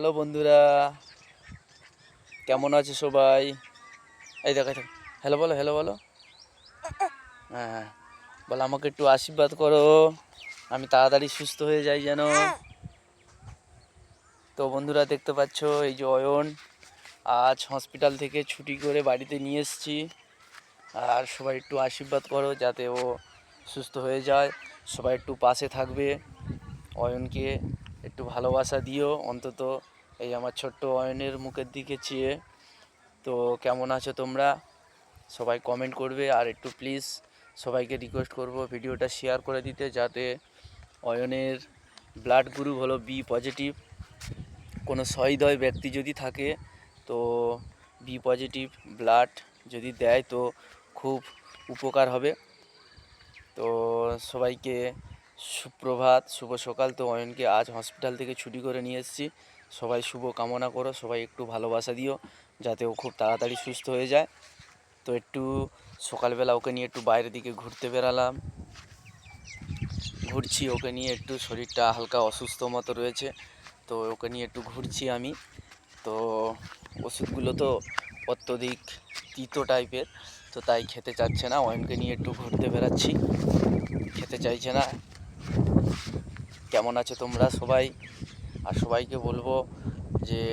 Hello বন্ধুরা, কেমন আছে সবাই? এই দেখো হ্যালো বলো, হ্যালো বলো। হ্যাঁ, বলো আমাকে একটু আশীর্বাদ করো, আমি তাড়াতাড়ি সুস্থ হয়ে যাই যেন। তো বন্ধুরা দেখতে পাচ্ছ, এই যে অয়ন আজ হসপিটাল থেকে ছুটি করে বাড়িতে নিয়ে এসেছি। আর সবাই একটু আশীর্বাদ করো যাতে ও সুস্থ হয়ে যায়। সবাই একটু পাশে থাকবে, অয়নকে একটু ভালোবাসা দিও অন্তত। এই আমার ছোট্ট অয়নের মুখের দিকে চেয়ে। তো কেমন আছো তোমরা? সবাই কমেন্ট করবে, আর একটু প্লিজ সবাইকে রিকোয়েস্ট করব ভিডিওটা শেয়ার করে দিতে, যাতে অয়নের ব্লাড গ্রুপ হলো বি পজিটিভ। কোনো সহৃদয় ব্যক্তি যদি থাকে তো বি পজিটিভ ব্লাড যদি দেয় তো খুব উপকার হবে। তো সবাইকে সুপ্রভাত, শুভ সকাল। তো অয়নকে আজ হসপিটাল থেকে ছুটি করে নিয়ে এসেছি। সবাই শুভ কামনা করো, সবাই একটু ভালোবাসা দিও যাতে ও খুব তাড়াতাড়ি সুস্থ হয়ে যায়। তো একটু সকালবেলা ওকে নিয়ে একটু বাইরের দিকে ঘুরতে বেরালাম, ঘুরছি ওকে নিয়ে একটু। শরীরটা হালকা অসুস্থ মতো রয়েছে, তো ওকে নিয়ে একটু ঘুরছি আমি। তো ওষুধগুলো তো অত্যধিক তিতো টাইপের, তো তাই খেতে চাচ্ছে না। অয়নকে নিয়ে একটু ঘুরতে বেরাচ্ছি, খেতে চাইছে না। কেমন আছো তোমরা সবাই? আর সবাইকে বলবো যে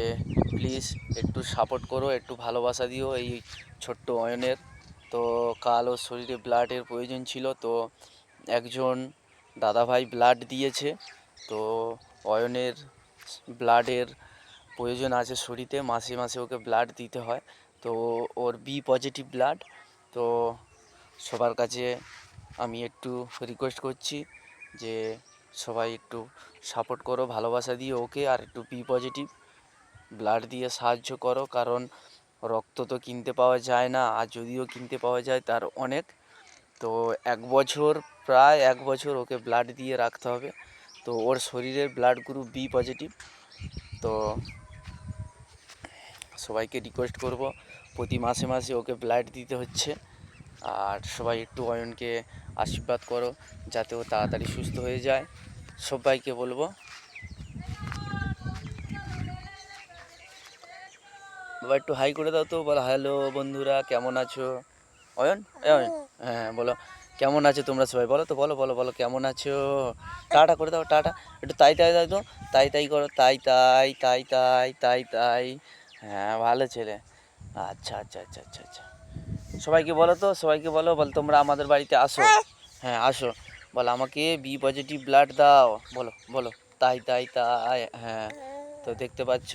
প্লিজ একটু সাপোর্ট করো, একটু ভালোবাসা দিও এই ছোট্ট অয়নের। তো কাল ওর শরীরে ব্লাডের প্রয়োজন ছিল, তো একজন দাদাভাই ব্লাড দিয়েছে। তো অয়নের ব্লাডের প্রয়োজন আছে শরীরে, মাসে মাসে ওকে ব্লাড দিতে হয়। তো ওর বি পজিটিভ ব্লাড। তো সবার কাছে আমি একটু রিকোয়েস্ট করছি যে সবাই একটু সাপোর্ট করো, ভালোবাসা দিয়ে ওকে, আর একটু বি পজিটিভ ব্লাড দিয়ে সাহায্য করো। কারণ রক্ত তো কিনতে পাওয়া যায় না, আর যদিও কিনতে পাওয়া যায় তার অনেক। তো 1 বছর, প্রায় 1 বছর ওকে ব্লাড দিয়ে রাখতে হবে। তো ওর শরীরের ব্লাড গ্রুপ বি পজিটিভ। তো সবাইকে রিকোয়েস্ট করব, প্রতি মাসে মাসে ওকে ব্লাড দিতে হচ্ছে। আর সবাই একটু অয়নকে আশীর্বাদ করো যাতে ও তাড়াতাড়ি সুস্থ হয়ে যায়। সবাইকে বলবো। বাবা একটু হাই করে দাও তো, বলো হ্যালো বন্ধুরা, কেমন আছো? অয়ন, অয়ন, হ্যাঁ বলো কেমন আছো তোমরা সবাই? বলো তো, বলো বলো বলো কেমন আছো? টাটা করে দাও, টাটা। একটু তাই তাই দাও তো, তাই তাই করো, তাই তাই তাই তাই তাই তাই। হ্যাঁ, ভালো ছেলে। আচ্ছা আচ্ছা আচ্ছা আচ্ছা আচ্ছা। সবাইকে বলো তো, সবাইকে বলো, বল তোমরা আমাদের বাড়িতে আসো। হ্যাঁ আসো, বলো আমাকে বি পজিটিভ ব্লাড দাও, বলো বলো তাই তাই তাই। হ্যাঁ, তো দেখতে পাচ্ছ,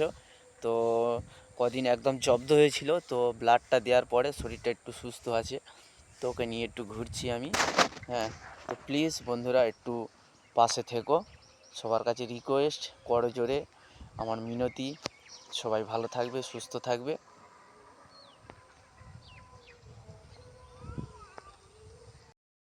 তো কদিন একদম জব্দ হয়েছিল, তো ব্লাডটা দেওয়ার পরে শরীরটা একটু সুস্থ আছে। তো ওকে নিয়ে একটু ঘুরছি আমি। হ্যাঁ, তো প্লিজ বন্ধুরা একটু পাশে থেকো, সবার কাছে রিকোয়েস্ট, করজোরে আমার মিনতি। সবাই ভালো থাকবে, সুস্থ থাকবে।